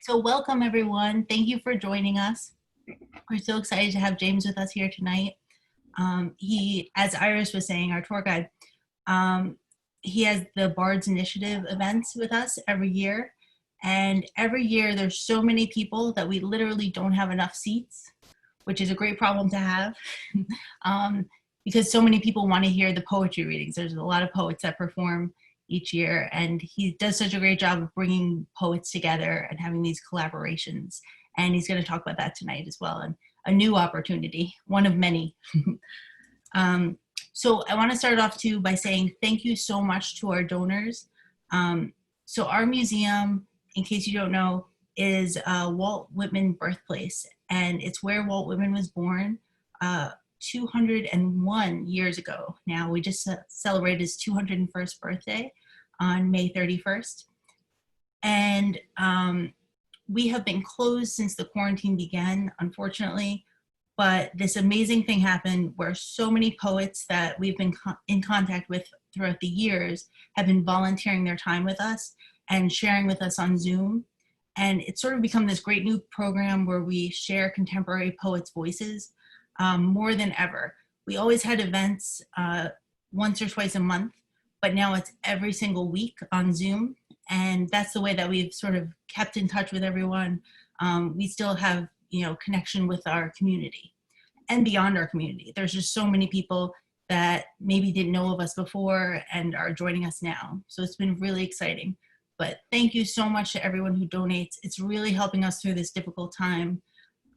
So welcome everyone. Thank you for joining us. We're so excited to have James with us here tonight. He, as Iris was saying, our tour guide, he has the Bards Initiative events with us every year. And every year there's so many people that we literally don't have enough seats, which is a great problem to have because so many people want to hear the poetry readings. There's a lot of poets that perform each year, and he does such a great job of bringing poets together and having these collaborations. And he's going to talk about that tonight as well, and a new opportunity, one of many. So I want to start off too by saying thank you so much to our donors. So our museum, in case you don't know, is Walt Whitman birthplace, and it's where Walt Whitman was born 201 years ago. Now we just celebrated his 201st birthday on May 31st. And we have been closed since the quarantine began, unfortunately, but this amazing thing happened where so many poets that we've been in contact with throughout the years have been volunteering their time with us and sharing with us on Zoom. And it's sort of become this great new program where we share contemporary poets' voices more than ever. We always had events once or twice a month, but now it's every single week on Zoom. And that's the way that we've sort of kept in touch with everyone. We still have, connection with our community and beyond our community. There's just so many people that maybe didn't know of us before and are joining us now. So it's been really exciting. But thank you so much to everyone who donates. It's really helping us through this difficult time.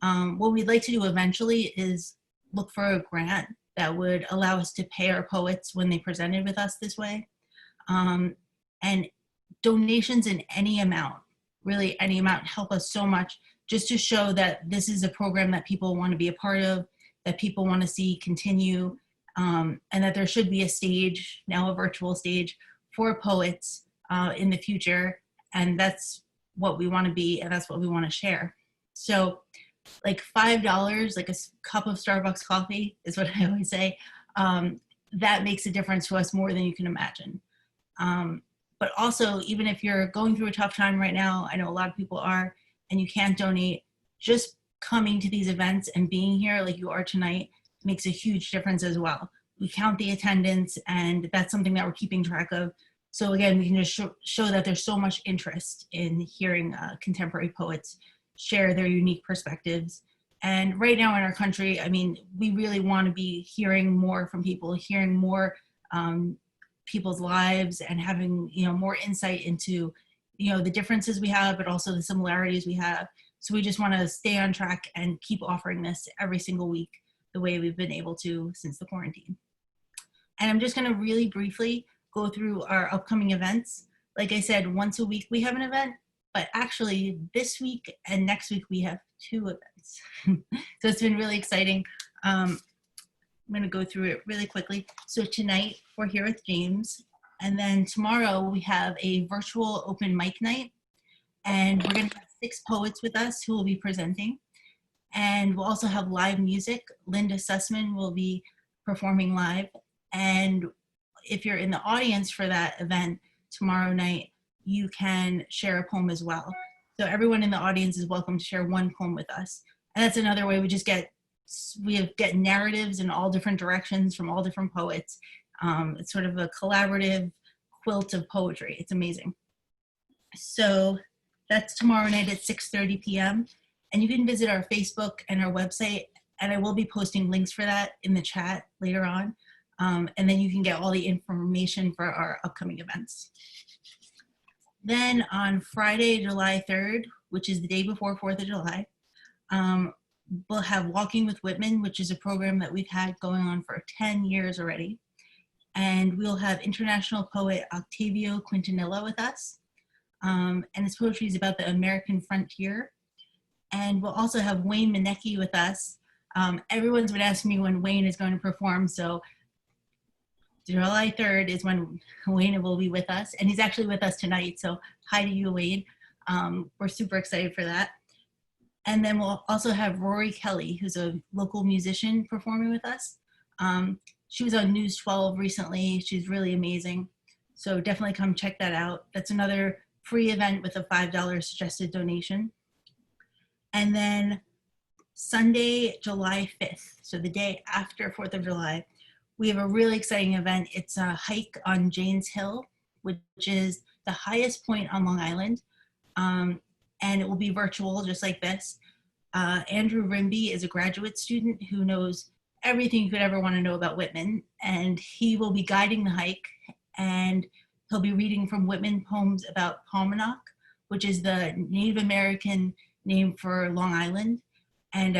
What we'd like to do eventually is look for a grant that would allow us to pay our poets when they presented with us this way. And donations in any amount, really any amount, help us so much just to show that this is a program that people want to be a part of, that people want to see continue, and that there should be a stage, now a virtual stage, for poets in the future. And that's what we want to be, and that's what we want to share. So like $5, like a cup of Starbucks coffee is what I always say. That makes a difference to us more than you can imagine. But also, even if you're going through a tough time right now, I know a lot of people are, and you can't donate, just coming to these events and being here like you are tonight makes a huge difference as well. We count the attendance, and that's something that we're keeping track of. So again, we can just show that there's so much interest in hearing contemporary poets share their unique perspectives. And right now in our country, I mean, we really want to be hearing more from people, hearing more people's lives, and having more insight into the differences we have, but also the similarities we have. So we just want to stay on track and keep offering this every single week the way we've been able to since the quarantine. And I'm just going to really briefly go through our upcoming events. Like I said, once a week we have an event, but actually this week and next week we have 2 events. So it's been really exciting. I'm going to go through it really quickly. So tonight we're here with James, and then tomorrow we have a virtual open mic night, and we're going to have 6 poets with us who will be presenting. And we'll also have live music. Linda Sussman will be performing live. And if you're in the audience for that event tomorrow night, you can share a poem as well. So everyone in the audience is welcome to share 1 poem with us. And that's another way we just get narratives in all different directions from all different poets. It's sort of a collaborative quilt of poetry. It's amazing. So that's tomorrow night at 6:30 p.m. And you can visit our Facebook and our website, and I will be posting links for that in the chat later on. And then you can get all the information for our upcoming events. Then on Friday, July 3rd, which is the day before 4th of July, we'll have Walking with Whitman, which is a program that we've had going on for 10 years already. And we'll have international poet Octavio Quintanilla with us. And his poetry is about the American frontier. And we'll also have Wayne Minnecki with us. Everyone's been asking me when Wayne is going to perform, so July 3rd is when Wayne will be with us, and he's actually with us tonight, so hi to you, Wayne. We're super excited for that. And then we'll also have Rory Kelly, who's a local musician, performing with us. She was on News 12 recently. She's really amazing. So definitely come check that out. That's another free event with a $5 suggested donation. And then Sunday, July 5th, so the day after 4th of July, we have a really exciting event. It's a hike on Jane's Hill, which is the highest point on Long Island. And it will be virtual, just like this. Andrew Rimby is a graduate student who knows everything you could ever want to know about Whitman, and he will be guiding the hike, and he'll be reading from Whitman poems about Paumanok, which is the Native American name for Long Island, and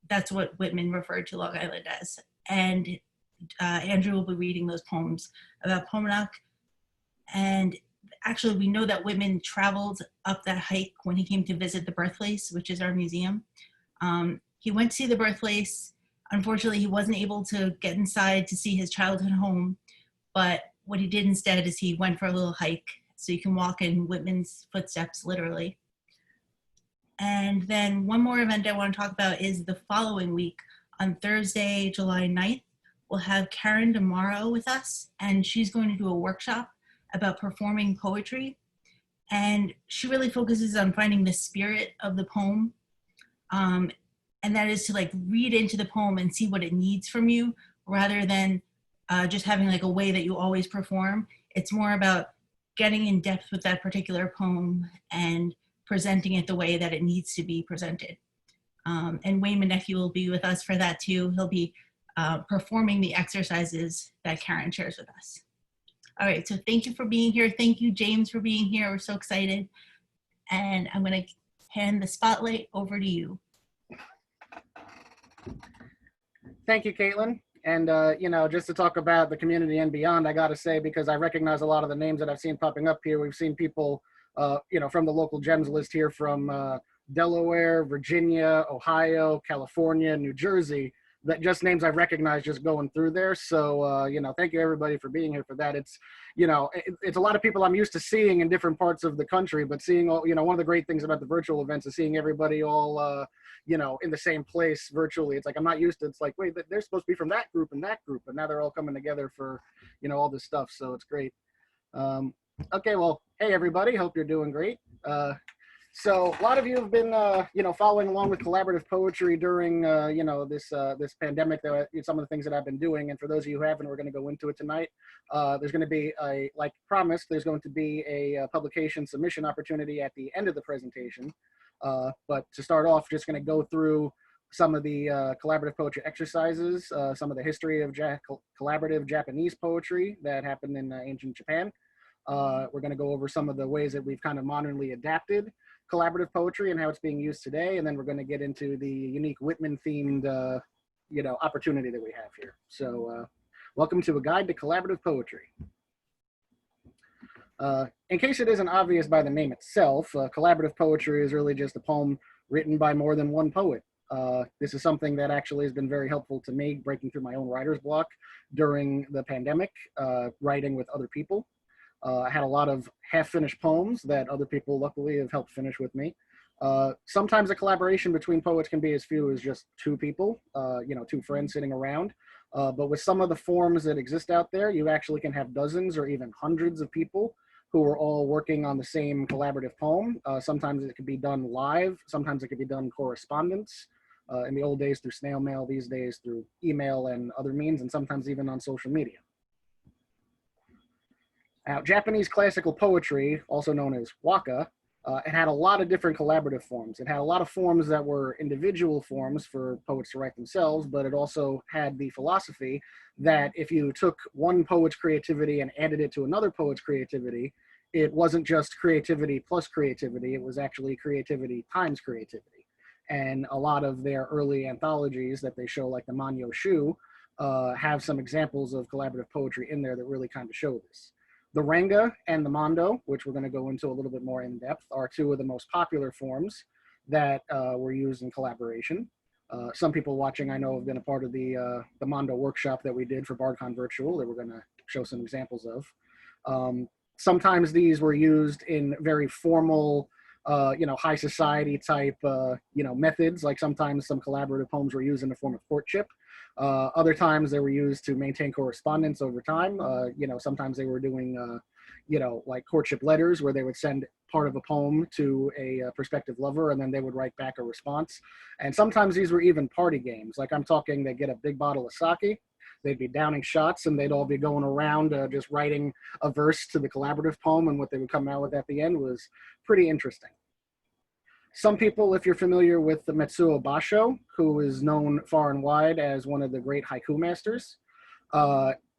that's what Whitman referred to Long Island as. And Andrew will be reading those poems about Paumanok. And actually, we know that Whitman traveled up that hike when he came to visit the birthplace, which is our museum. He went to see the birthplace. Unfortunately, he wasn't able to get inside to see his childhood home, but what he did instead is he went for a little hike, so you can walk in Whitman's footsteps, literally. And then one more event I want to talk about is the following week. On Thursday, July 9th, we'll have Karen DeMauro with us, and she's going to do a workshop about performing poetry. And she really focuses on finding the spirit of the poem. And that is to like read into the poem and see what it needs from you, rather than just having like a way that you always perform. It's more about getting in depth with that particular poem and presenting it the way that it needs to be presented. And Wayne Manecki will be with us for that too. He'll be performing the exercises that Karen shares with us. All right, so thank you for being here. Thank you, James, for being here. We're so excited. And I'm gonna hand the spotlight over to you. Thank you, Caitlin. And, you know, just to talk about the community and beyond, I got to say, because I recognize a lot of the names that I've seen popping up here. We've seen people, you know, from the local gems list here from Delaware, Virginia, Ohio, California, New Jersey, that just names I've recognized just going through there. So, you know, thank you everybody for being here for that. It's, you know, it's a lot of people I'm used to seeing in different parts of the country, but seeing all, you know, one of the great things about the virtual events is seeing everybody all, you know, in the same place virtually. It's like, I'm not used to, it's like, wait, they're supposed to be from that group, and now they're all coming together for, you know, all this stuff. So it's great. Okay, well, hey everybody, hope you're doing great. So a lot of you have been, you know, following along with collaborative poetry during, you know, this pandemic. Some of the things that I've been doing, and for those of you who haven't, we're going to go into it tonight. There's going to be like promised, there's going to be a publication submission opportunity at the end of the presentation. But to start off, just going to go through some of the collaborative poetry exercises, some of the history of collaborative Japanese poetry that happened in ancient Japan. We're going to go over some of the ways that we've kind of modernly adapted collaborative poetry and how it's being used today. And then we're going to get into the unique Whitman themed, you know, opportunity that we have here. So welcome to A Guide to Collaborative Poetry. In case it isn't obvious by the name itself, collaborative poetry is really just a poem written by more than one poet. This is something that actually has been very helpful to me, breaking through my own writer's block during the pandemic, writing with other people. I had a lot of half-finished poems that other people luckily have helped finish with me. Sometimes a collaboration between poets can be as few as just two people, you know, two friends sitting around. But with some of the forms that exist out there, you actually can have dozens or even hundreds of people who are all working on the same collaborative poem. Sometimes it could be done live. Sometimes it could be done correspondence. In the old days through snail mail, these days through email and other means, and sometimes even on social media. Now, Japanese classical poetry, also known as Waka, it had a lot of different collaborative forms. It had a lot of forms that were individual forms for poets to write themselves, but it also had the philosophy that if you took one poet's creativity and added it to another poet's creativity, it wasn't just creativity plus creativity, it was actually creativity times creativity. And a lot of their early anthologies that they show, like the Manyo Shu, have some examples of collaborative poetry in there that really kind of show this. The Renga and the Mondo, which we're going to go into a little bit more in depth, are two of the most popular forms that were used in collaboration. Some people watching, I know, have been a part of the Mondo workshop that we did for BardCon Virtual that we're going to show some examples of. Sometimes these were used in very formal, you know, high society type, you know, methods. Like sometimes some collaborative poems were used in the form of courtship. Other times they were used to maintain correspondence over time. You know, sometimes they were doing, you know, like courtship letters where they would send part of a poem to a prospective lover, and then they would write back a response. And sometimes these were even party games. Like I'm talking, they get a big bottle of sake, they'd be downing shots, and they'd all be going around just writing a verse to the collaborative poem, and what they would come out with at the end was pretty interesting. Some people, if you're familiar with the Metsuo Basho, who is known far and wide as one of the great haiku masters,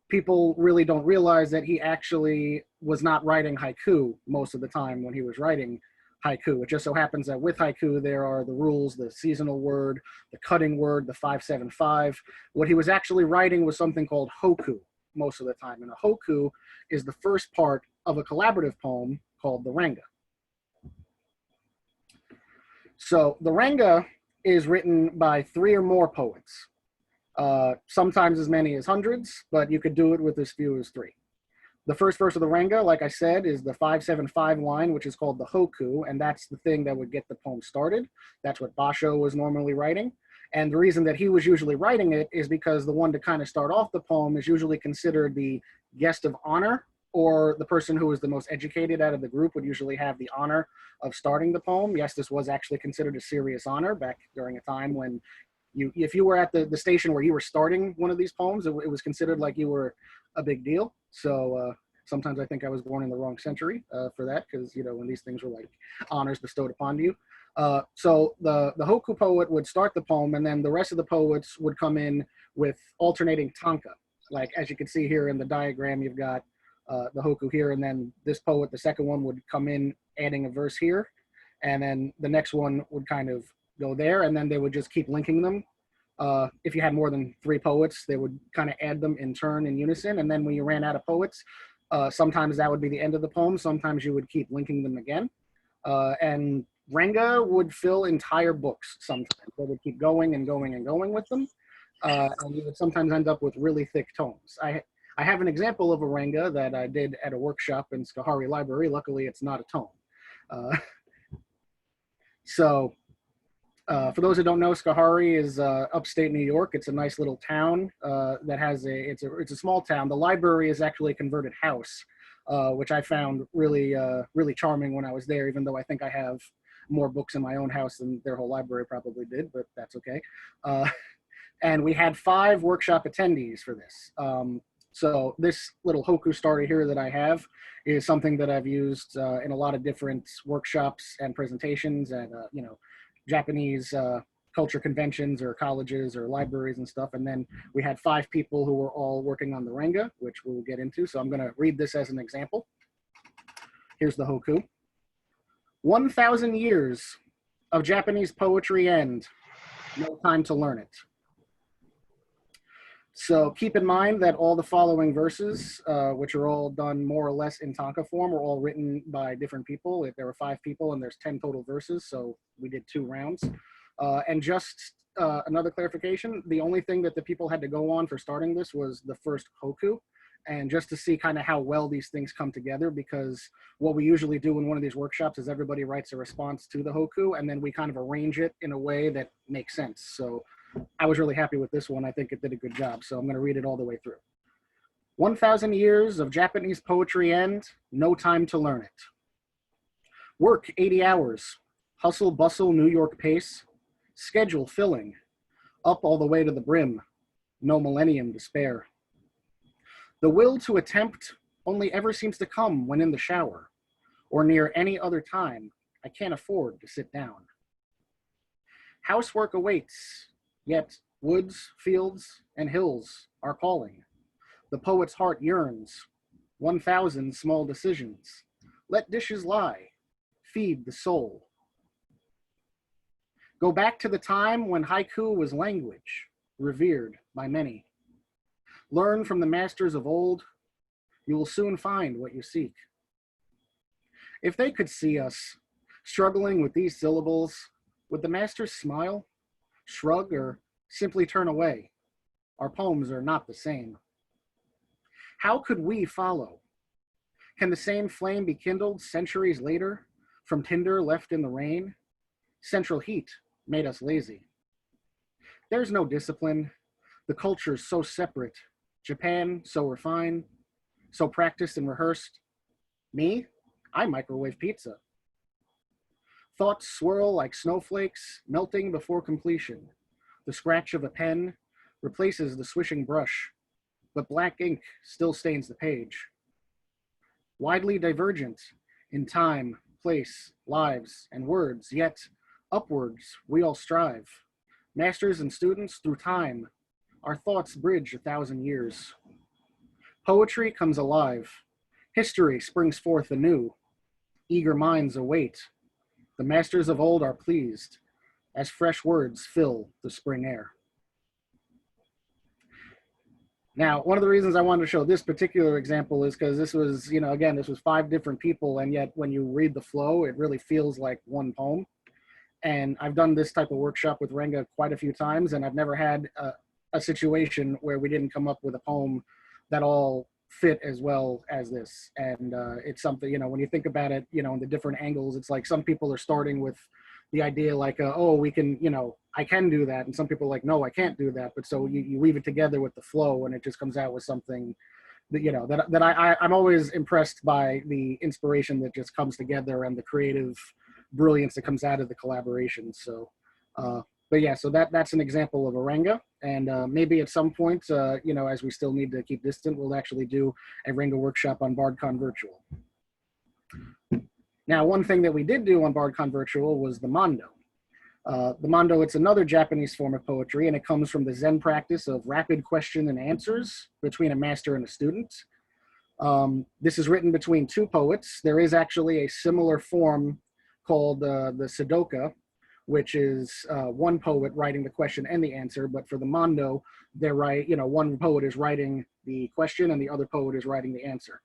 people really don't realize that he actually was not writing haiku most of the time when he was writing haiku. It just so happens that with haiku, there are the rules, the seasonal word, the cutting word, the 575. What he was actually writing was something called hoku most of the time. And a hoku is the first part of a collaborative poem called the Renga. So the Renga is written by 3 or more poets. Sometimes as many as hundreds, but you could do it with as few as 3. The first verse of the Renga, like I said, is the 575 line, which is called the hoku, and that's the thing that would get the poem started. That's what Basho was normally writing. And the reason that he was usually writing it is because the one to kind of start off the poem is usually considered the guest of honor, or the person who is the most educated out of the group would usually have the honor of starting the poem. Yes, this was actually considered a serious honor back during a time when if you were at the station where you were starting one of these poems, it was considered like you were a big deal. So sometimes I think I was born in the wrong century for that, because, you know, when these things were like honors bestowed upon you. So the hoku poet would start the poem, and then the rest of the poets would come in with alternating tanka. Like, as you can see here in the diagram, you've got the hoku here, and then this poet, the second one, would come in adding a verse here, and then the next one would kind of go there, and then they would just keep linking them. If you had more than 3 poets, they would kind of add them in turn in unison, and then when you ran out of poets, sometimes that would be the end of the poem, sometimes you would keep linking them again. And Renga would fill entire books sometimes. They would keep going and going and going with them, and you would sometimes end up with really thick tomes. I have an example of a Renga that I did at a workshop in Schoharie Library. Luckily, it's not a tome. For those who don't know, Schoharie is upstate New York. It's a nice little town that has it's a small town. The library is actually a converted house, which I found really really charming when I was there, even though I think I have more books in my own house than their whole library probably did, but that's okay. And we had 5 workshop attendees for this. So this little hoku starter here that I have is something that I've used in a lot of different workshops and presentations at, you know, Japanese culture conventions or colleges or libraries and stuff. And then we had 5 people who were all working on the Renga, which we'll get into. So I'm going to read this as an example. Here's the hoku. 1,000 years of Japanese poetry end. No time to learn it. So keep in mind that all the following verses, which are all done more or less in tanka form, were all written by different people. There were 5 people and there's 10 total verses, so we did 2 rounds. And just another clarification, the only thing that the people had to go on for starting this was the first hoku, and just to see kind of how well these things come together, because what we usually do in one of these workshops is everybody writes a response to the hoku, and then we kind of arrange it in a way that makes sense. So I was really happy with this one. I think it did a good job. So I'm going to read it all the way through. 1,000 years of Japanese poetry end, no time to learn it. Work 80 hours, hustle bustle New York pace, schedule filling, up all the way to the brim, no millennium to spare. The will to attempt only ever seems to come when in the shower, or near any other time I can't afford to sit down. Housework awaits, yet woods, fields, and hills are calling. The poet's heart yearns, 1,000 small decisions. Let dishes lie, feed the soul. Go back to the time when haiku was language, revered by many. Learn from the masters of old, you will soon find what you seek. If they could see us struggling with these syllables, would the masters smile, shrug, or simply turn away? Our poems are not the same. How could we follow? Can the same flame be kindled centuries later from tinder left in the rain? Central heat made us lazy. There's no discipline. The culture's so separate. Japan, so refined, so practiced and rehearsed. Me, I microwave pizza. Thoughts swirl like snowflakes, melting before completion. The scratch of a pen replaces the swishing brush, but black ink still stains the page. Widely divergent in time, place, lives, and words, yet upwards we all strive. Masters and students through time, our thoughts bridge 1,000 years. Poetry comes alive. History springs forth anew. Eager minds await. The masters of old are pleased as fresh words fill the spring air. Now, one of the reasons I wanted to show this particular example is because this was, again, this was 5 different people, and yet when you read the flow, it really feels like one poem. And I've done this type of workshop with Renga quite a few times, and I've never had a situation where we didn't come up with a poem that all fit as well as this. And it's something, when you think about it, in the different angles, it's like some people are starting with the idea like, oh, we can, I can do that. And some people are like, no, I can't do that. But so you weave it together with the flow, and it just comes out with something that, I'm always impressed by the inspiration that just comes together and the creative brilliance that comes out of the collaboration. So, but yeah, so that's an example of a Renga. And maybe at some point, as we still need to keep distant, we'll actually do a Renga workshop on BardCon Virtual. Now, one thing that we did do on BardCon Virtual was the Mondo. The Mondo, it's another Japanese form of poetry, and it comes from the Zen practice of rapid question and answers between a master and a student. This is written between 2 poets. There is actually a similar form called the Sudoka, which is one poet writing the question and the answer, but for the Mondo, they're one poet is writing the question and the other poet is writing the answer.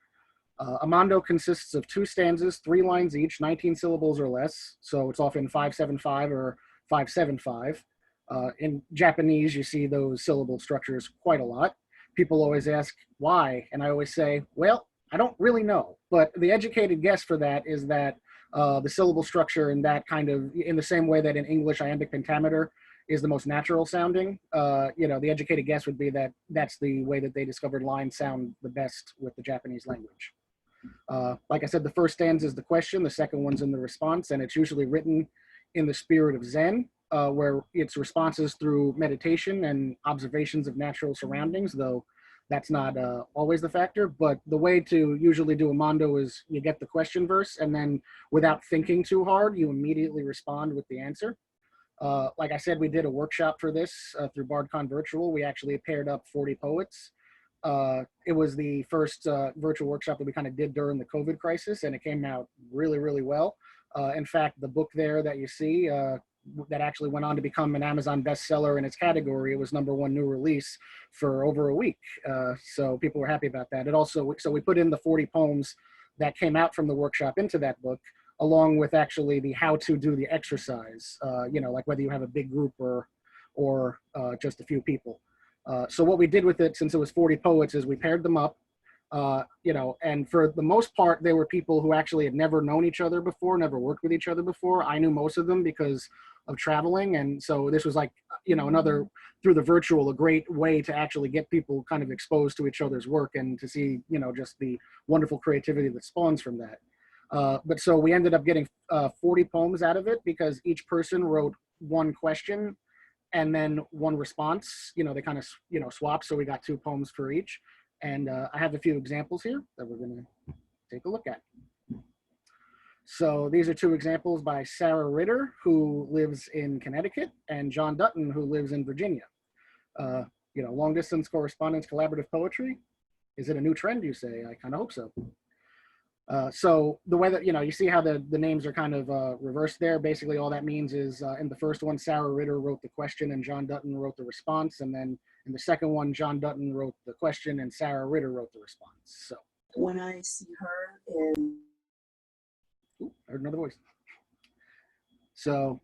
A Mondo consists of 2 stanzas, 3 lines each, 19 syllables or less, so it's often 575 or 575. In Japanese, you see those syllable structures quite a lot. People always ask why, and I always say, well, I don't really know, but the educated guess for that is that the syllable structure in that kind of, in the same way that in English iambic pentameter is the most natural sounding, the educated guess would be that that's the way that they discovered lines sound the best with the Japanese language. Like I said, the first stanza is the question, the second one's in the response, and it's usually written in the spirit of Zen, where it's responses through meditation and observations of natural surroundings, though that's not always the factor. But the way to usually do a Mondo is you get the question verse, and then without thinking too hard, you immediately respond with the answer. Like I said, we did a workshop for this through BardCon Virtual. We actually paired up 40 poets. It was the first virtual workshop that we kind of did during the COVID crisis, and it came out really, really well. In fact, the book there that you see that actually went on to become an Amazon bestseller in its category, it was #1 new release for over a week. So people were happy about that. It also, so we put in the 40 poems that came out from the workshop into that book, along with actually the how to do the exercise, like whether you have a big group or just a few people. So what we did with it, since it was 40 poets, is we paired them up, and for the most part, they were people who actually had never known each other before, never worked with each other before. I knew most of them because of traveling. And so this was like, another, through the virtual, a great way to actually get people kind of exposed to each other's work and to see, just the wonderful creativity that spawns from that. But so we ended up getting 40 poems out of it because each person wrote one question and then one response. They kind of, swap. So we got 2 poems for each. And I have a few examples here that we're going to take a look at. So these are 2 examples by Sarah Ritter, who lives in Connecticut, and John Dutton, who lives in Virginia. Long distance correspondence, collaborative poetry. Is it a new trend, you say? I kind of hope so. So the way that, you see how the names are kind of reversed there. Basically, all that means is in the first one, Sarah Ritter wrote the question and John Dutton wrote the response. And then in the second one, John Dutton wrote the question and Sarah Ritter wrote the response. So when I see her in... Ooh, I heard another voice. So,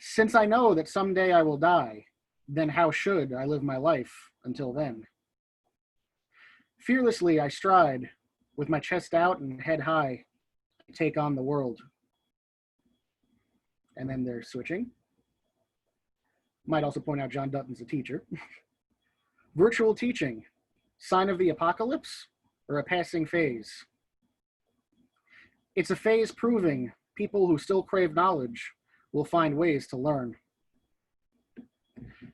since I know that someday I will die, then how should I live my life until then? Fearlessly I stride, with my chest out and head high, to take on the world. And then they're switching. Might also point out John Dutton's a teacher. Virtual teaching, sign of the apocalypse or a passing phase? It's a phase proving people who still crave knowledge will find ways to learn.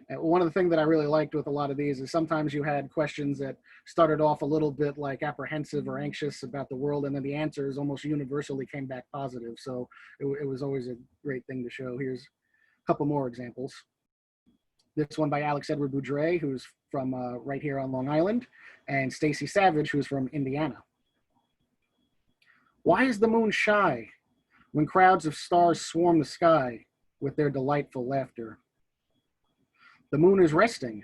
And one of the things that I really liked with a lot of these is sometimes you had questions that started off a little bit like apprehensive or anxious about the world, and then the answers almost universally came back positive. So it was always a great thing to show. Here's a couple more examples. This one by Alex Edward Boudre, who's from right here on Long Island, and Stacy Savage, who's from Indiana. Why is the moon shy when crowds of stars swarm the sky with their delightful laughter? The moon is resting,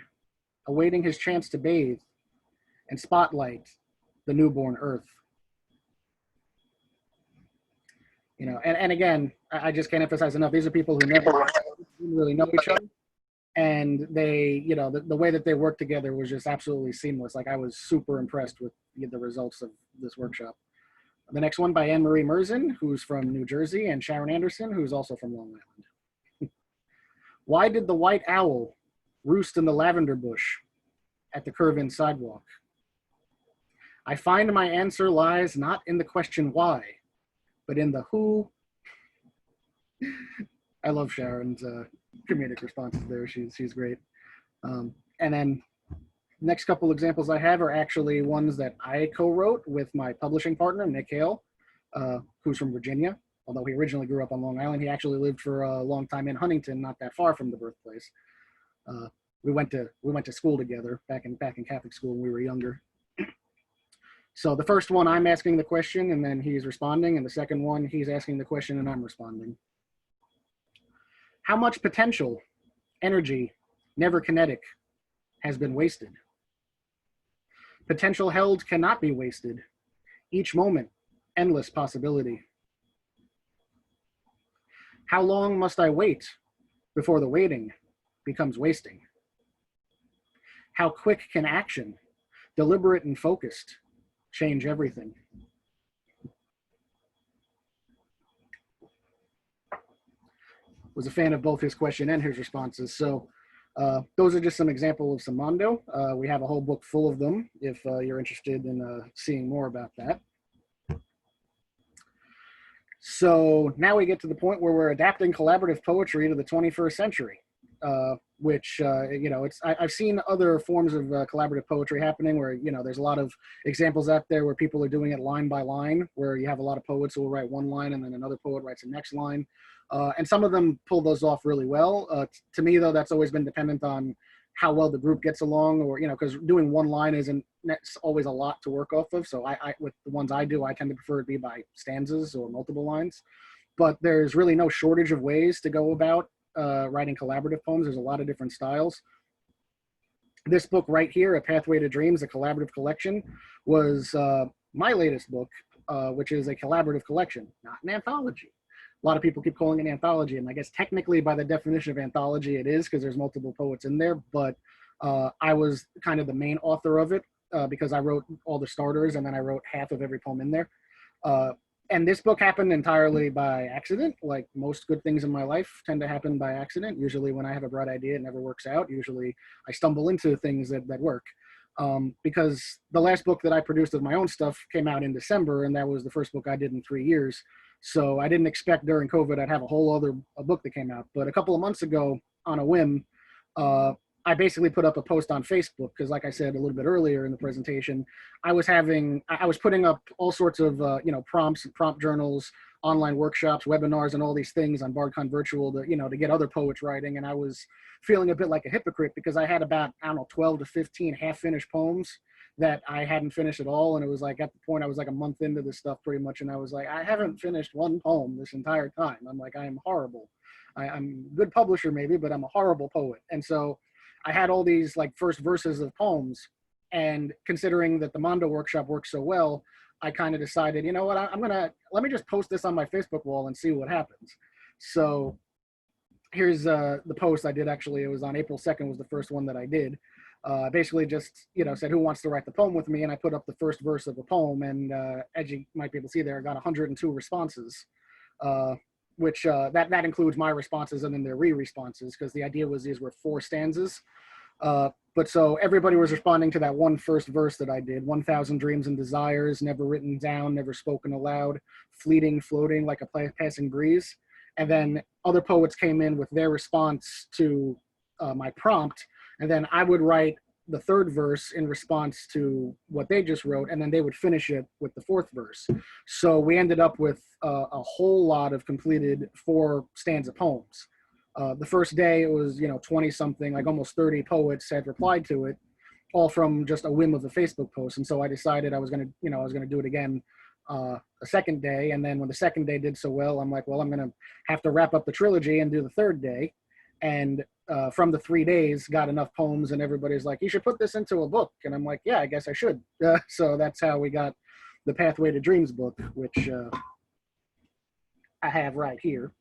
awaiting his chance to bathe and spotlight the newborn earth. You know, and again, I just can't emphasize enough, these are people who never really know each other. And they, you know, the way that they worked together was just absolutely seamless. Like, I was super impressed with the results of this workshop. The next one by Anne-Marie Merzen, who's from New Jersey, and Sharon Anderson, who's also from Long Island. Why did the white owl roost in the lavender bush at the curve-in sidewalk? I find my answer lies not in the question why, but in the who. I love Sharon's comedic responses there. She's great. And then next couple examples I have are actually ones that I co-wrote with my publishing partner, Nick Hale, who's from Virginia. Although he originally grew up on Long Island, he actually lived for a long time in Huntington, not that far from the birthplace. We went to school together back in Catholic school when we were younger. So the first one, I'm asking the question and then he's responding, and the second one, he's asking the question and I'm responding. How much potential, energy, never kinetic, has been wasted? Potential held cannot be wasted. Each moment, endless possibility. How long must I wait before the waiting becomes wasting? How quick can action, deliberate and focused, change everything? Was a fan of both his question and his responses. So those are just some examples of some Mondo. We have a whole book full of them if you're interested in seeing more about that. So now we get to the point where we're adapting collaborative poetry to the 21st century, which, you know, I've seen other forms of collaborative poetry happening where, you know, there's a lot of examples out there where people are doing it line by line, where you have a lot of poets who will write one line and then another poet writes the next line. And some of them pull those off really well. To me, though, that's always been dependent on how well the group gets along, or, you know, because doing one line isn't always a lot to work off of. So I with the ones I do, I tend to prefer it be by stanzas or multiple lines. But there's really no shortage of ways to go about writing collaborative poems. There's a lot of different styles. This book right here, A Pathway to Dreams, a collaborative collection, was my latest book, which is a collaborative collection, not an anthology. A lot of people keep calling it an anthology, and I guess technically by the definition of anthology it is, because there's multiple poets in there, but I was kind of the main author of it because I wrote all the starters and then I wrote half of every poem in there. And this book happened entirely by accident. Like most good things in my life tend to happen by accident. Usually when I have a bright idea, it never works out. Usually I stumble into things that work. Because the last book that I produced of my own stuff came out in December, and that was the first book I did in 3 years. So I didn't expect during COVID I'd have a whole other book that came out. But a couple of months ago, on a whim, I basically put up a post on Facebook because, like I said a little bit earlier in the presentation, I was putting up all sorts of you know, prompts, prompt journals, online workshops, webinars, and all these things on BardCon Virtual to, you know, to get other poets writing. And I was feeling a bit like a hypocrite because I had about, I don't know, 12 to 15 half-finished poems that I hadn't finished at all. And it was like, at the point I was like a month into this stuff pretty much, and I was like, I haven't finished one poem this entire time. I'm like, I am horrible. I'm a good publisher maybe, but I'm a horrible poet. And so I had all these like first verses of poems, and considering that the Mondo workshop works so well, I kind of decided, you know what, let me just post this on my Facebook wall and see what happens. So here's the post I did actually. It was on April 2nd was the first one that I did. Basically just, you know, said who wants to write the poem with me, and I put up the first verse of the poem, and as you might be able to see there, I got 102 responses, which that includes my responses and then their re-responses, because the idea was these were 4 stanzas. But so everybody was responding to that one first verse that I did, 1,000 dreams and desires, never written down, never spoken aloud, fleeting, floating like a passing breeze. And then other poets came in with their response to my prompt. And then I would write the third verse in response to what they just wrote, and then they would finish it with the fourth verse. So we ended up with a whole lot of completed 4 stanza poems. The first day it was, 20 something, like almost 30 poets had replied to it, all from just a whim of a Facebook post. And so I decided I was going to do it again a second day. And then when the second day did so well, I'm like, well, I'm going to have to wrap up the trilogy and do the third day. And from the 3 days, got enough poems, and everybody's like, you should put this into a book. And I'm like, yeah, I guess I should. So that's how we got the Pathway to Dreams book, which I have right here.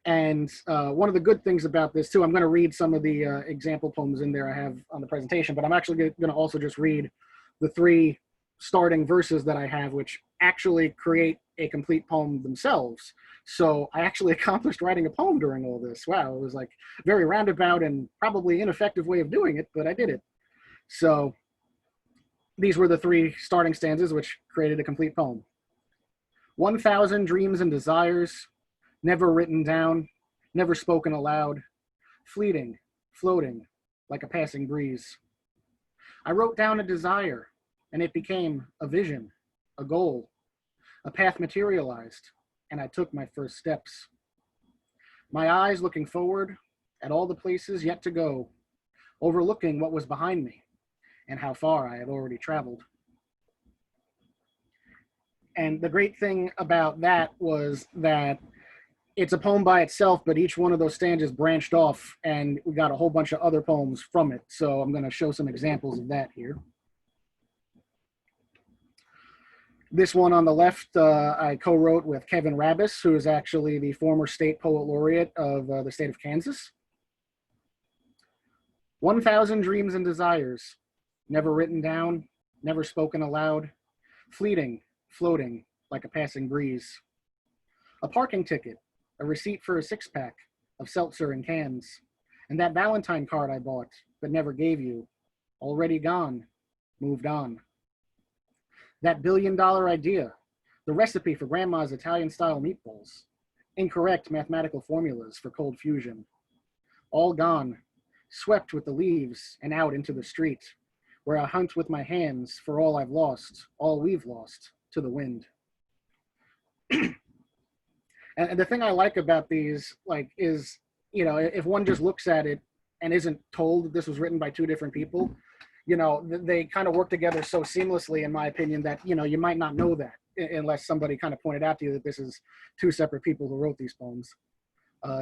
And one of the good things about this, too, I'm going to read some of the example poems in there I have on the presentation, but I'm actually going to also just read the 3 starting verses that I have, which actually create a complete poem themselves. So I actually accomplished writing a poem during all this. Wow, it was like a very roundabout and probably ineffective way of doing it, but I did it. So these were the 3 starting stanzas, which created a complete poem. 1,000 dreams and desires, never written down, never spoken aloud, fleeting, floating like a passing breeze. I wrote down a desire, and it became a vision, a goal. A path materialized, and I took my first steps. My eyes looking forward at all the places yet to go, overlooking what was behind me and how far I had already traveled. And the great thing about that was that it's a poem by itself, but each one of those stanzas branched off, and we got a whole bunch of other poems from it. So I'm going to show some examples of that here. This one on the left, I co-wrote with Kevin Rabis, who is actually the former state poet laureate of the state of Kansas. 1,000 dreams and desires, never written down, never spoken aloud, fleeting, floating like a passing breeze. A parking ticket, a receipt for a 6-pack of seltzer and cans, and that Valentine card I bought but never gave you, already gone, moved on. That $1 billion idea, the recipe for grandma's Italian-style meatballs, incorrect mathematical formulas for cold fusion, all gone, swept with the leaves and out into the street, where I hunt with my hands for all I've lost, all we've lost, to the wind. And the thing I like about these, is, if one just looks at it and isn't told that this was written by 2 different people, they kind of work together so seamlessly, in my opinion, that, you might not know that unless somebody kind of pointed out to you that this is 2 separate people who wrote these poems.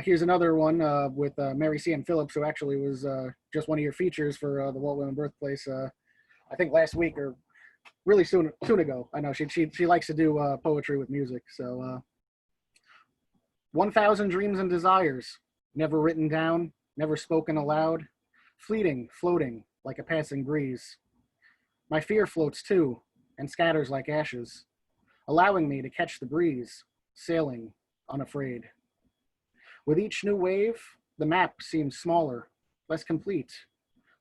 Here's another one with Mary C.M. Phillips, who actually was just one of your features for the Walt Whitman birthplace, I think last week or really soon ago. I know she likes to do poetry with music. So 1,000 dreams and desires, never written down, never spoken aloud, fleeting, floating like a passing breeze. My fear floats too and scatters like ashes, allowing me to catch the breeze, sailing unafraid. With each new wave, the map seems smaller, less complete.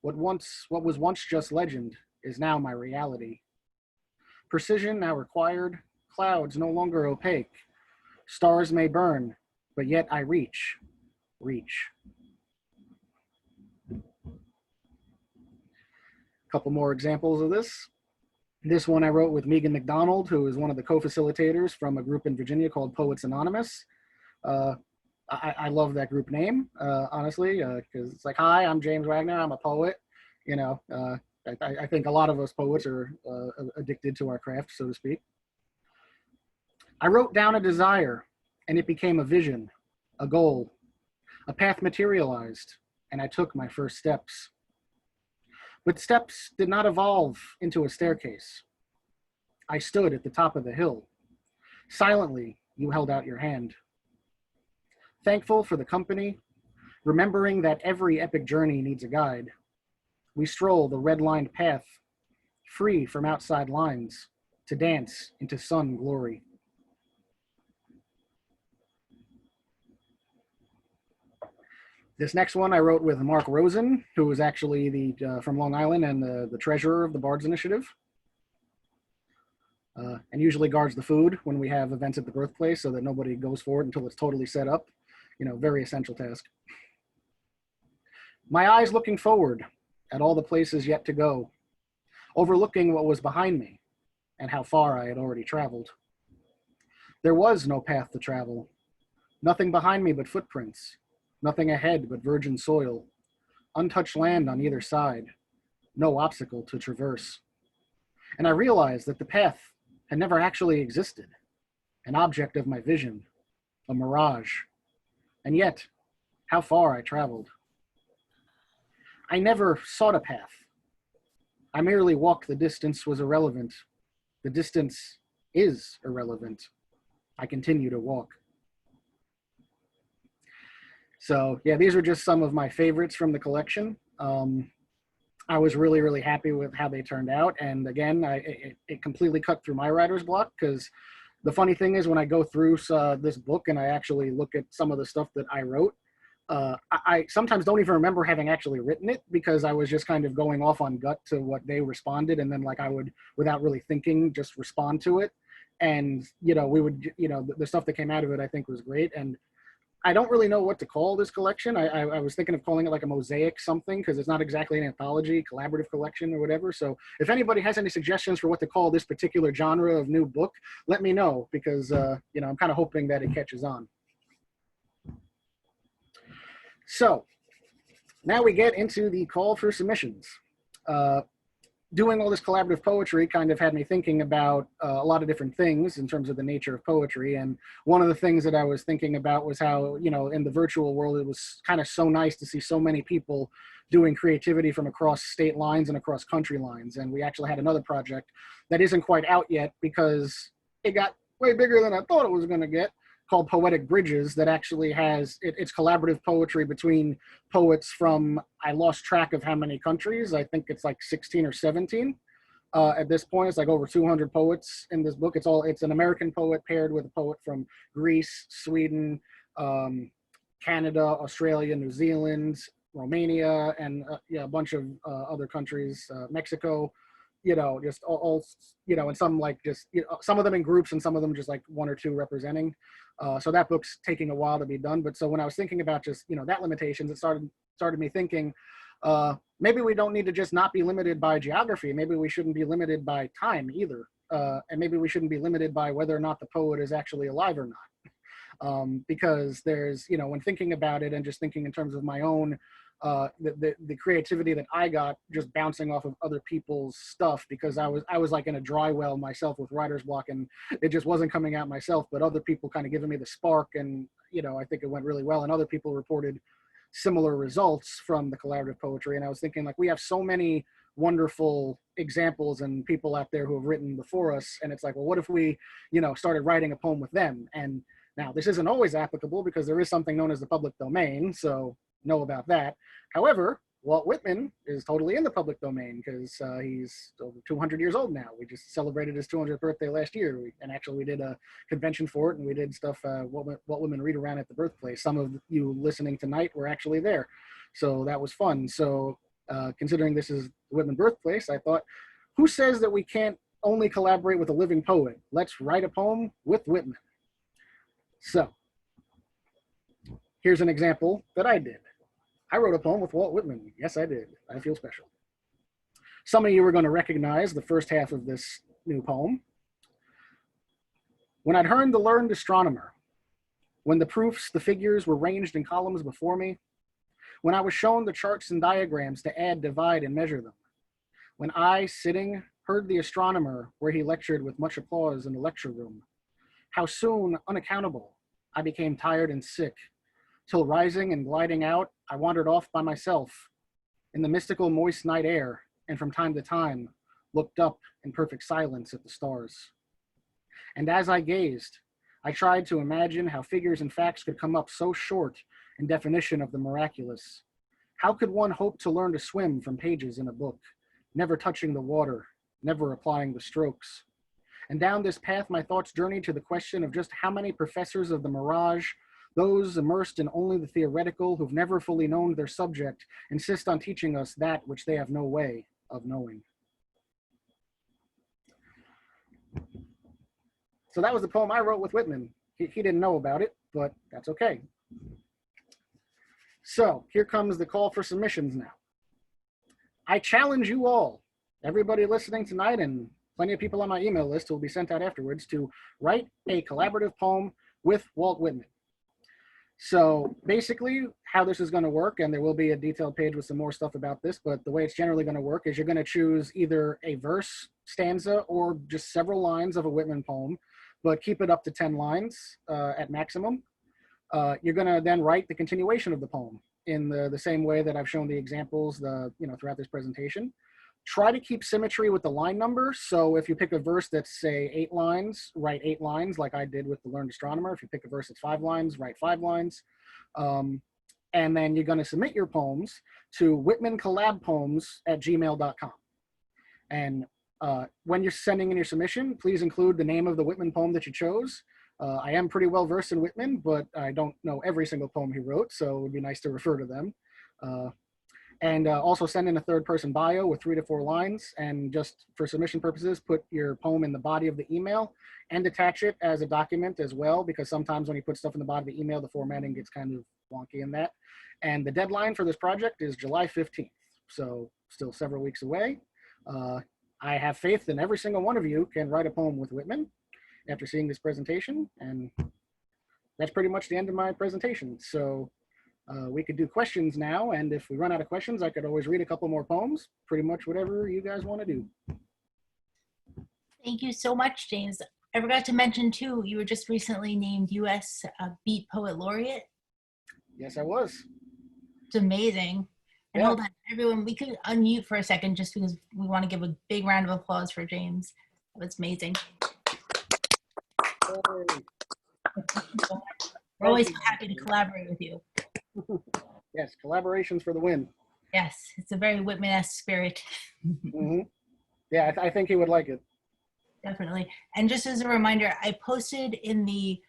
What was once just legend is now my reality. Precision now required, clouds no longer opaque. Stars may burn, but yet I reach. Couple more examples of this. This one I wrote with Megan McDonald, who is one of the co-facilitators from a group in Virginia called Poets Anonymous. I love that group name, honestly, because it's like, hi, I'm James Wagner, I'm a poet. I think a lot of us poets are addicted to our craft, so to speak. I wrote down a desire, and it became a vision, a goal. A path materialized, and I took my first steps. But steps did not evolve into a staircase. I stood at the top of the hill. Silently, you held out your hand. Thankful for the company, remembering that every epic journey needs a guide, we stroll the red-lined path, free from outside lines, to dance into sun glory. This next one I wrote with Mark Rosen, who was actually from Long Island and the treasurer of the Bards Initiative. And usually guards the food when we have events at the birthplace so that nobody goes for it until it's totally set up. You know, very essential task. My eyes looking forward at all the places yet to go, overlooking what was behind me and how far I had already traveled. There was no path to travel, nothing behind me but footprints, nothing ahead but virgin soil, untouched land on either side, no obstacle to traverse. And I realized that the path had never actually existed, an object of my vision, a mirage. And yet, how far I traveled. I never sought a path. I merely walked. The distance was irrelevant. The distance is irrelevant. I continue to walk. So yeah, these are just some of my favorites from the collection. I was really, really happy with how they turned out. And again, it completely cut through my writer's block, because the funny thing is when I go through this book and I actually look at some of the stuff that I wrote, I sometimes don't even remember having actually written it, because I was just kind of going off on gut to what they responded. And then like I would, without really thinking, just respond to it. And, you know, we would, you know, the stuff that came out of it, I think was great. And I don't really know what to call this collection. I was thinking of calling it like a mosaic something, because it's not exactly an anthology, collaborative collection or whatever. So if anybody has any suggestions for what to call this particular genre of new book, let me know, because, you know, I'm kind of hoping that it catches on. So now we get into the call for submissions. Doing all this collaborative poetry kind of had me thinking about a lot of different things in terms of the nature of poetry. And one of the things that I was thinking about was how, you know, in the virtual world, it was kind of so nice to see so many people doing creativity from across state lines and across country lines. And we actually had another project that isn't quite out yet, because it got way bigger than I thought it was going to get, called Poetic Bridges, that actually has, it's collaborative poetry between poets from, I lost track of how many countries. I think it's like 16 or 17 at this point. It's like over 200 poets in this book. It's an American poet paired with a poet from Greece, Sweden, Canada, Australia, New Zealand, Romania, and yeah, a bunch of other countries, Mexico. You know, just all, you know, and some like just, you know, some of them in groups and some of them just like one or two representing. So that book's taking a while to be done. But so when I was thinking about just, you know, that limitations, it started me thinking, maybe we don't need to just not be limited by geography. Maybe we shouldn't be limited by time either. And maybe we shouldn't be limited by whether or not the poet is actually alive or not. Because there's, you know, when thinking about it and just thinking in terms of my own, the creativity that I got just bouncing off of other people's stuff, because I was like in a dry well myself with writer's block, and it just wasn't coming out myself, but other people kind of giving me the spark, and, you know, I think it went really well, and other people reported similar results from the collaborative poetry. And I was thinking, like, we have so many wonderful examples and people out there who have written before us, and it's like, well, what if we, you know, started writing a poem with them? And now this isn't always applicable, because there is something known as the public domain, so know about that. However, Walt Whitman is totally in the public domain, because he's over 200 years old now. We just celebrated his 200th birthday last year, and actually we did a convention for it, and we did stuff, Walt Whitman read around at the birthplace. Some of you listening tonight were actually there, so that was fun. So considering this is the Whitman birthplace, I thought, who says that we can't only collaborate with a living poet? Let's write a poem with Whitman. So here's an example that I did. I wrote a poem with Walt Whitman. Yes, I did. I feel special. Some of you are going to recognize the first half of this new poem. When I'd heard the learned astronomer, when the proofs, the figures were ranged in columns before me, when I was shown the charts and diagrams to add, divide, and measure them, when I, sitting, heard the astronomer where he lectured with much applause in the lecture room, how soon, unaccountable, I became tired and sick, till rising and gliding out, I wandered off by myself in the mystical moist night air, and from time to time looked up in perfect silence at the stars. And as I gazed, I tried to imagine how figures and facts could come up so short in definition of the miraculous. How could one hope to learn to swim from pages in a book, never touching the water, never applying the strokes? And down this path, my thoughts journeyed to the question of just how many professors of the mirage Those immersed in only the theoretical, who've never fully known their subject, insist on teaching us that which they have no way of knowing. So that was the poem I wrote with Whitman. He didn't know about it, but that's okay. So here comes the call for submissions now. I challenge you all, everybody listening tonight and plenty of people on my email list who will be sent out afterwards, to write a collaborative poem with Walt Whitman. So basically how this is going to work, and there will be a detailed page with some more stuff about this, but the way it's generally going to work is you're going to choose either a verse, stanza, or just several lines of a Whitman poem, but keep it up to 10 lines at maximum. You're going to then write the continuation of the poem in the same way that I've shown the examples throughout this presentation. Try to keep symmetry with the line number. So if you pick a verse that's, say, 8 lines, write 8 lines like I did with The Learned Astronomer. If you pick a verse that's 5 lines, write 5 lines. And then you're going to submit your poems to whitmancollabpoems@gmail.com. And when you're sending in your submission, please include the name of the Whitman poem that you chose. I am pretty well versed in Whitman, but I don't know every single poem he wrote, so it would be nice to refer to them. And also send in a third-person bio with 3 to 4 lines, and just for submission purposes, put your poem in the body of the email and attach it as a document as well, because sometimes when you put stuff in the body of the email, the formatting gets kind of wonky in that. And the deadline for this project is July 15th, so still several weeks away. I have faith in every single one of you can write a poem with Whitman after seeing this presentation, and that's pretty much the end of my presentation. So we could do questions now, and if we run out of questions, I could always read a couple more poems, pretty much whatever you guys want to do. Thank you so much, James. I forgot to mention too, you were just recently named U.S. Beat Poet Laureate. Yes, I was. It's amazing. And Yeah. hold on, everyone, we could unmute for a second just because we want to give a big round of applause for James. That was amazing. We're always happy to collaborate with you. Yes, collaborations for the win. Yes, it's a very Whitman-esque spirit. Yeah, I think he would like it. Definitely. And just as a reminder, I posted in the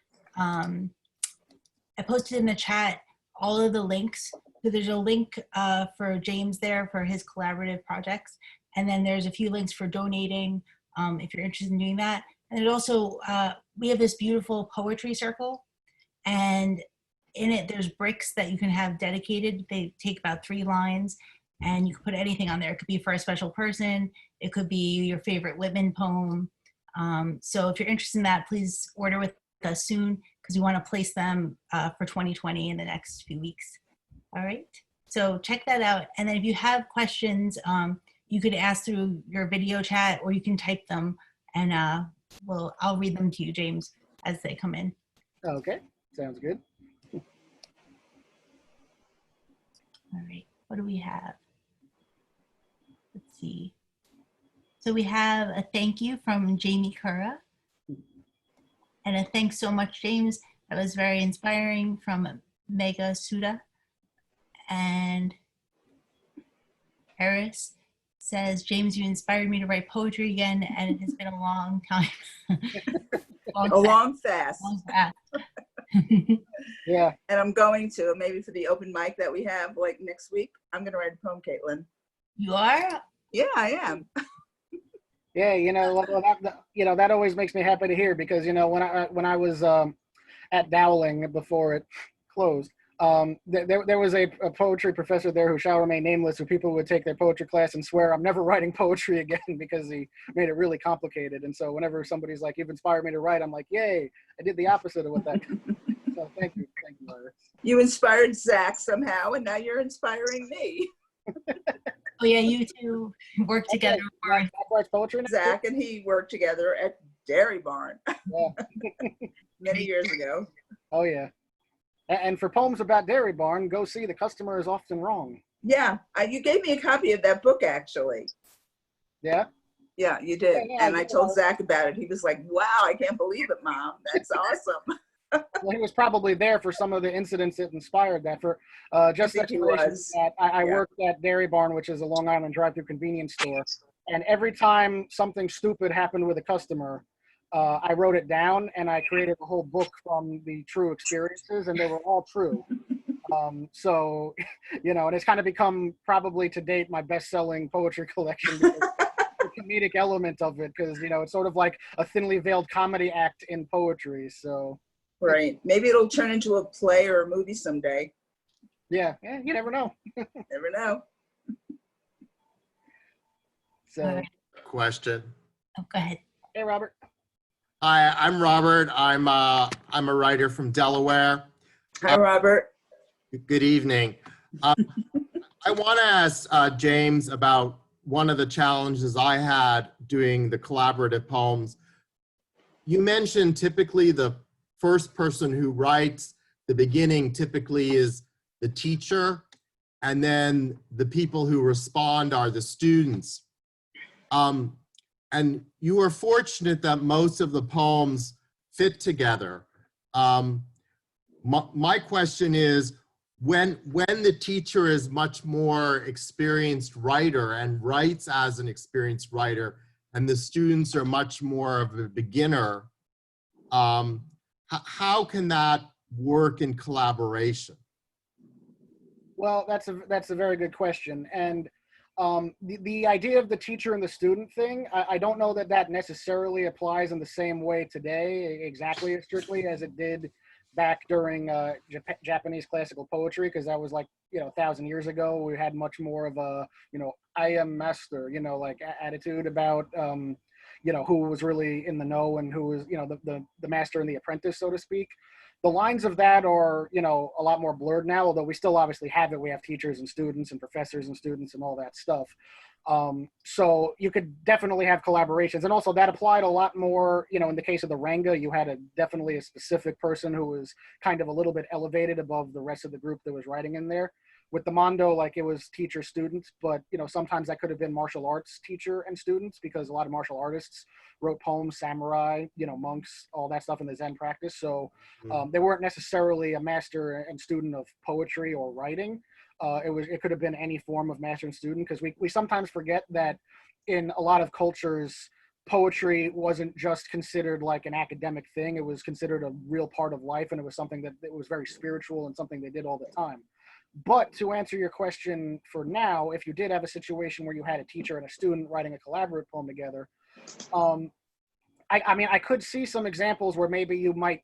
chat all of the links. So there's a link for James there for his collaborative projects. And then there's a few links for donating if you're interested in doing that. And there's also, we have this beautiful poetry circle, and in it there's bricks that you can have dedicated. They take about 3 lines, and you can put anything on there. It could be for a special person. It could be your favorite Whitman poem. So if you're interested in that, please order with us soon, because we want to place them for 2020 in the next few weeks. All right, so check that out. And then if you have questions, you could ask through your video chat, or you can type them, and I'll read them to you, James, as they come in. Okay, sounds good. All right, what do we have? Let's see. So we have a thank you from Jamie Curra. And a thanks so much, James. That was very inspiring, from Mega Suda. And Harris says, James, you inspired me to write poetry again, and it has been a long time. Long fast. Long fast. Yeah. And I'm going to, maybe for the open mic that we have like next week, I'm going to write a poem, Caitlin. You are? Yeah, I am. Yeah, that always makes me happy to hear, because when I was at Dowling before it closed, there was a poetry professor there who shall remain nameless, who people would take their poetry class and swear, I'm never writing poetry again, because he made it really complicated. And so whenever somebody's like, you've inspired me to write, I'm like, yay, I did the opposite of what that. So thank you, Iris. You inspired Zach somehow, and now you're inspiring me. Oh yeah, you two work together. Zach writes poetry now? Zach and he worked together at Dairy Barn Yeah. many years ago. Oh yeah. And for poems about Dairy Barn, go see The Customer is Often Wrong. Yeah, you gave me a copy of that book, actually. Yeah? Yeah, you did. Yeah, and I told Zach about it. He was like, wow, I can't believe it, Mom. That's awesome. Well, he was probably there for some of the incidents that inspired that. For just explanation, that I worked at Dairy Barn, which is a Long Island drive-through convenience store. And every time something stupid happened with a customer, I wrote it down and I created a whole book from the true experiences, and they were all true. So, and it's kind of become probably to date my best-selling poetry collection because the comedic element of it, because it's sort of like a thinly veiled comedy act in poetry. So, right. Maybe it'll turn into a play or a movie someday. yeah, you never know. Never know. So, All right. Question. Oh, go ahead. hey, Robert. Hi, I'm Robert. I'm a writer from Delaware. Hi, Robert. Good evening. I want to ask James about one of the challenges I had doing the collaborative poems. You mentioned typically the first person who writes, the beginning typically is the teacher, and then the people who respond are the students. And you were fortunate that most of the poems fit together. My question is, when the teacher is much more experienced writer and writes as an experienced writer, and the students are much more of a beginner, how can that work in collaboration? Well, that's a very good question. And the idea of the teacher and the student thing, I don't know that necessarily applies in the same way today, exactly as strictly as it did back during Japanese classical poetry, because that was like 1,000 years ago. We had much more of a I am master like attitude about who was really in the know and who was the master and the apprentice, so to speak. The lines of that are a lot more blurred now, although we still obviously have it. We have teachers and students and professors and students and all that stuff. So you could definitely have collaborations, and also that applied a lot more, in the case of the Renga, you had definitely a specific person who was kind of a little bit elevated above the rest of the group that was writing in there. With the Mondo, like it was teacher students, but sometimes that could have been martial arts teacher and students, because a lot of martial artists wrote poems, samurai, monks, all that stuff in the Zen practice. So they weren't necessarily a master and student of poetry or writing. It could have been any form of master and student, because we sometimes forget that in a lot of cultures, poetry wasn't just considered like an academic thing. It was considered a real part of life, and it was something that was very spiritual and something they did all the time. But to answer your question for now, if you did have a situation where you had a teacher and a student writing a collaborative poem together, I mean, I could see some examples where maybe you might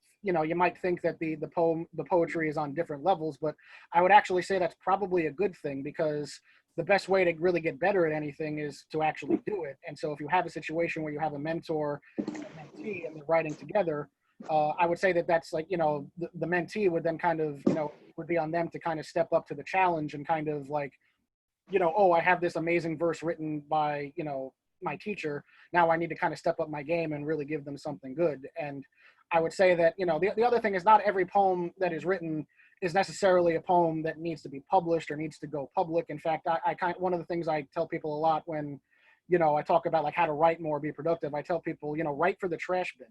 think that the poetry is on different levels, but I would actually say that's probably a good thing, because the best way to really get better at anything is to actually do it. And so if you have a situation where you have a mentor and a mentee and they're writing together, I would say that that's like, the mentee would then kind of, would be on them to kind of step up to the challenge and kind of like, oh, I have this amazing verse written by, my teacher. Now I need to kind of step up my game and really give them something good. And I would say that, the other thing is not every poem that is written is necessarily a poem that needs to be published or needs to go public. In fact, one of the things I tell people a lot when, I talk about like how to write more, be productive, I tell people, write for the trash bin.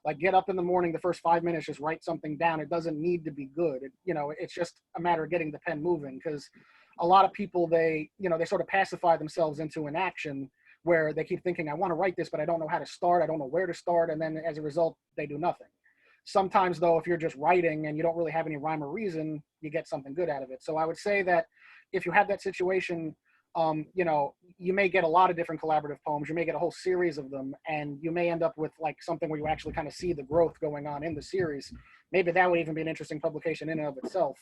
Like, get up in the morning, the first 5 minutes, just write something down. It doesn't need to be good. It's just a matter of getting the pen moving, because a lot of people, they sort of pacify themselves into an action where they keep thinking, I want to write this, but I don't know how to start. I don't know where to start. And then as a result, they do nothing. Sometimes though, if you're just writing and you don't really have any rhyme or reason, you get something good out of it. So I would say that if you have that situation, you may get a lot of different collaborative poems. You may get a whole series of them, and you may end up with like something where you actually kind of see the growth going on in the series. Maybe that would even be an interesting publication in and of itself.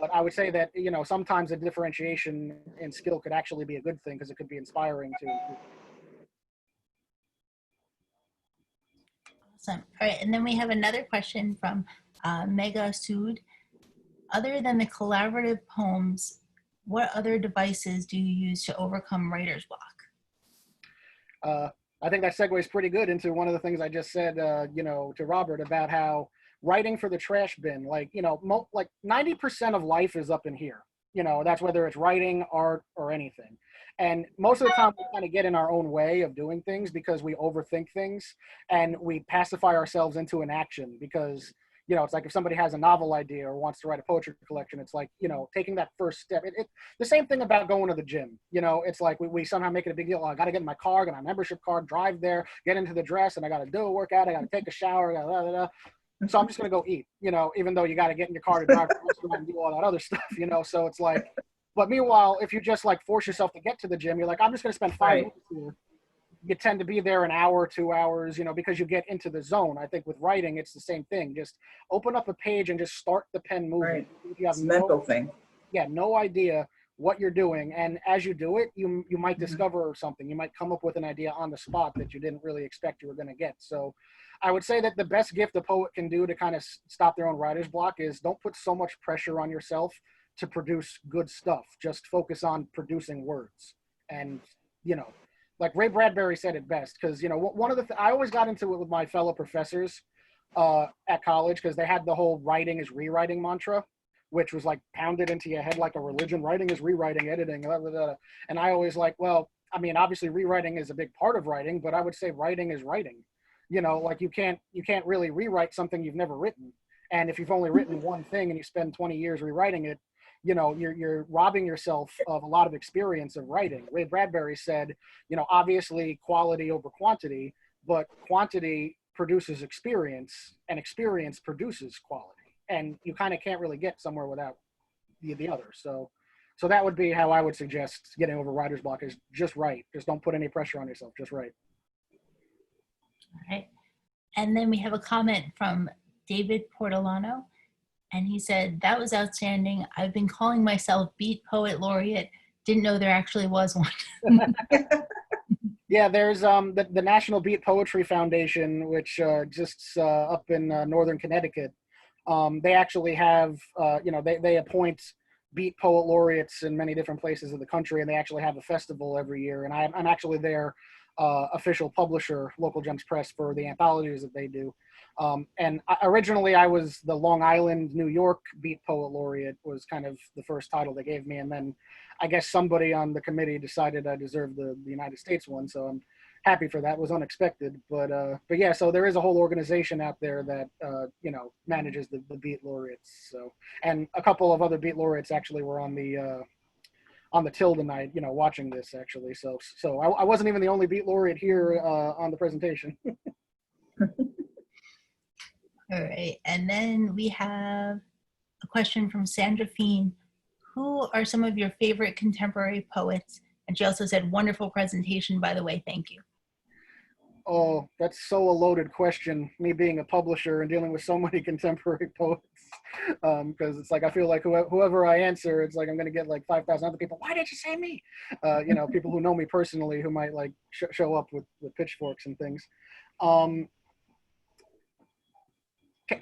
But I would say that, sometimes a differentiation in skill could actually be a good thing, because it could be inspiring to. Awesome. All right, and then we have another question from Mega Sood. Other than the collaborative poems, what other devices do you use to overcome writer's block? I think that segues pretty good into one of the things I just said, to Robert about how writing for the trash bin, like 90% of life is up in here. That's whether it's writing, art, or anything. And most of the time we kind of get in our own way of doing things because we overthink things and we pacify ourselves into an action because, you know, it's like if somebody has a novel idea or wants to write a poetry collection, it's like, you know, taking that first step. The same thing about going to the gym. You know, it's like we somehow make it a big deal. Oh, I got to get in my car, get my membership card, drive there, get into the dress, and I got to do a workout. I got to take a shower. So I'm just going to go eat, you know, even though you got to get in your car to drive to the restaurant and do all that other stuff, you know. So it's like, but meanwhile, if you just like force yourself to get to the gym, you're like, I'm just going to spend 5 minutes here. You tend to be there an hour, 2 hours, you know, because you get into the zone. I think with writing, it's the same thing. Just open up a page and just start the pen moving. Right. You have It's a mental thing. Yeah, no idea what you're doing. And as you do it, you might discover something. You might come up with an idea on the spot that you didn't really expect you were going to get. So I would say that the best gift a poet can do to kind of stop their own writer's block is don't put so much pressure on yourself to produce good stuff. Just focus on producing words. And, you know, like Ray Bradbury said it best, because, you know, one of the I always got into it with my fellow professors at college, because they had the whole writing is rewriting mantra, which was like pounded into your head like a religion. Writing is rewriting, editing, blah, blah, blah. And I always like, well, I mean, obviously rewriting is a big part of writing, but I would say writing is writing. You know, like you can't really rewrite something you've never written. And if you've only written one thing and you spend 20 years rewriting it, you know, you're robbing yourself of a lot of experience of writing. Ray Bradbury said, you know, obviously quality over quantity, but quantity produces experience and experience produces quality. And you kind of can't really get somewhere without the other. So that would be how I would suggest getting over writer's block, is just write. Just don't put any pressure on yourself. Just write. All right. And then we have a comment from David Portolano. And he said, that was outstanding. I've been calling myself Beat Poet Laureate. Didn't know there actually was one. Yeah, there's the National Beat Poetry Foundation, which exists up in northern Connecticut. They actually have, you know, they appoint Beat Poet Laureates in many different places of the country, and they actually have a festival every year. And I'm actually their official publisher, Local Gems Press, for the anthologies that they do. And originally I was the Long Island, New York Beat Poet Laureate, was kind of the first title they gave me. And then I guess somebody on the committee decided I deserved the United States one. So I'm happy for that. It was unexpected. But yeah, so there is a whole organization out there that, you know, manages the Beat Laureates. So, and a couple of other Beat Laureates actually were on the till tonight, you know, watching this actually. So I wasn't even the only Beat Laureate here on the presentation. All right. And then we have a question from Sandra Feen. Who are some of your favorite contemporary poets? And she also said, wonderful presentation, by the way. Thank you. Oh, that's so a loaded question, me being a publisher and dealing with so many contemporary poets. Because it's like, I feel like whoever I answer, it's like I'm going to get like 5,000 other people. Why did you say me? You know, people who know me personally who might like show up with pitchforks and things.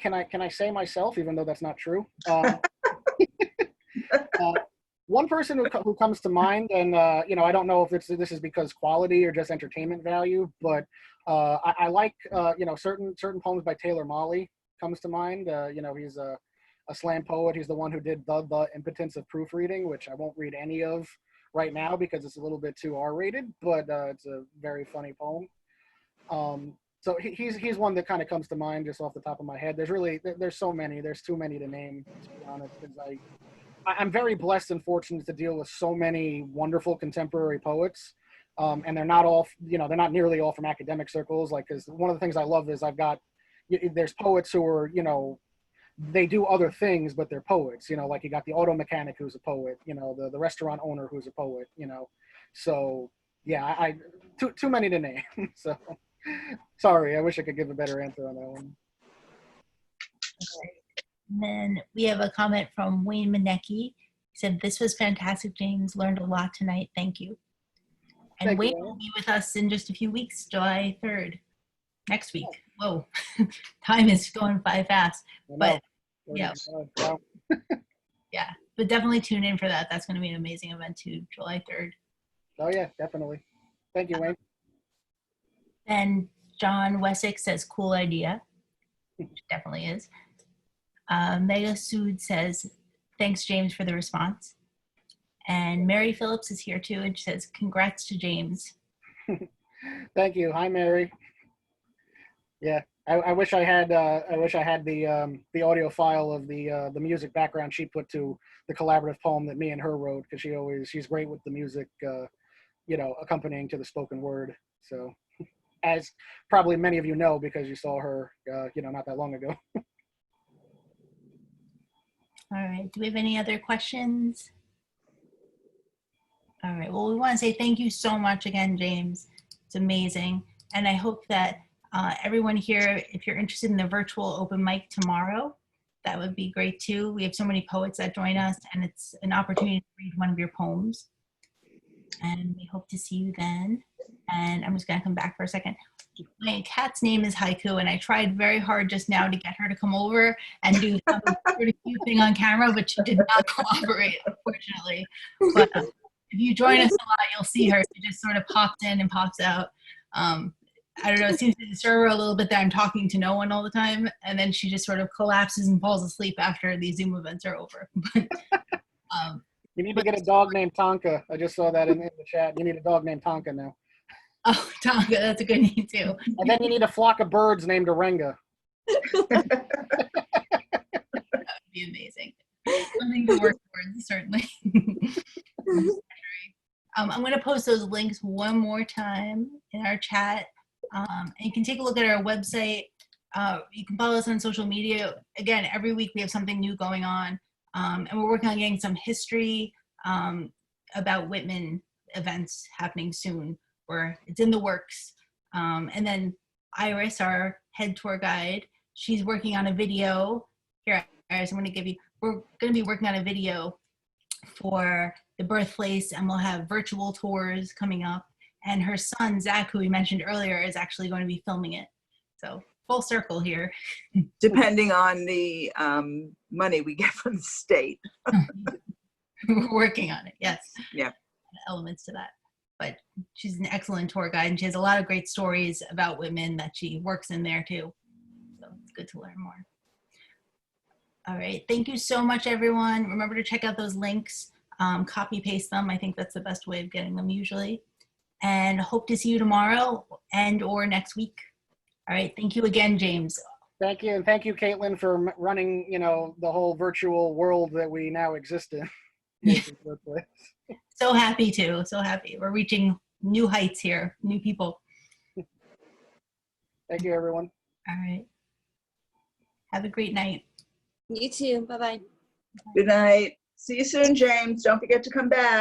Can I say myself, even though that's not true? One person who comes to mind, and you know, I don't know if this is because quality or just entertainment value, but I like you know, certain poems by Taylor Mawley comes to mind. You know, he's a slam poet. He's the one who did the Impotence of Proofreading, which I won't read any of right now because it's a little bit too R-rated, but it's a very funny poem. So he's one that kind of comes to mind just off the top of my head. There's so many. There's too many to name, to be honest, because I'm very blessed and fortunate to deal with so many wonderful contemporary poets. And they're not all, you know, they're not nearly all from academic circles. Like, because one of the things I love is there's poets who are, you know, they do other things, but they're poets, you know, like you got the auto mechanic who's a poet, you know, the restaurant owner who's a poet, you know. So yeah, too many to name. So sorry, I wish I could give a better answer on that one. And then we have a comment from Wayne Manecki. He said, this was fantastic, James. Learned a lot tonight. Thank you. And Thank you, Wayne Wayne. will be with us in just a few weeks, July 3rd, next week. Whoa, time is going by fast. But yeah. Wow. Yeah, but definitely tune in for that. That's going to be an amazing event too, July 3rd. Oh yeah, definitely. Thank you, Wayne. And John Wessex says, cool idea, which definitely is. Mega Sood says, thanks, James, for the response. And Mary Phillips is here too, and she says, congrats to James. Thank you. Hi, Mary. Yeah, I wish I had the audio file of the music background she put to the collaborative poem that me and her wrote, because she's great with the music, accompanying to the spoken word. So, as probably many of you know, because you saw her, not that long ago. All right. Do we have any other questions? All right. Well, we want to say thank you so much again, James. It's amazing. And I hope that everyone here, if you're interested in the virtual open mic tomorrow, that would be great too. We have so many poets that join us, and it's an opportunity to read one of your poems. And we hope to see you then. And I'm just going to come back for a second. My cat's name is Haiku, and I tried very hard just now to get her to come over and do some sort of cute thing on camera, but she did not cooperate, unfortunately. But if you join us a lot, you'll see her. She just sort of pops in and pops out. I don't know, it seems to disturb her a little bit that I'm talking to no one all the time, and then she just sort of collapses and falls asleep after these Zoom events are over. You need to get a dog named Tonka. I just saw that in the chat. You need a dog named Tonka now. Oh, Tonka, that's a good name too. And then you need a flock of birds named Renga. That would be amazing. Something to work towards, certainly. I'm going to post those links one more time in our chat. And you can take a look at our website. You can follow us on social media. Again, every week we have something new going on. And we're working on getting some history about Whitman events happening soon, where it's in the works. And then Iris, our head tour guide, she's working on a video. Here, Iris, we're going to be working on a video for the birthplace, and we'll have virtual tours coming up. And her son, Zach, who we mentioned earlier, is actually going to be filming it. So full circle here. Depending on the money we get from the state. We're working on it, yes. Yeah. Elements to that. But she's an excellent tour guide, and she has a lot of great stories about Whitman that she works in there too. So it's good to learn more. All right, thank you so much, everyone. Remember to check out those links, copy paste them. I think that's the best way of getting them usually. And hope to see you tomorrow and or next week. All right, thank you again, James. Thank you, and thank you, Caitlin, for running, the whole virtual world that we now exist in. Yeah. So happy to, so happy. We're reaching new heights here, new people. Thank you, everyone. All right. Have a great night. You too. Bye-bye. Good night. See you soon, James. Don't forget to come back.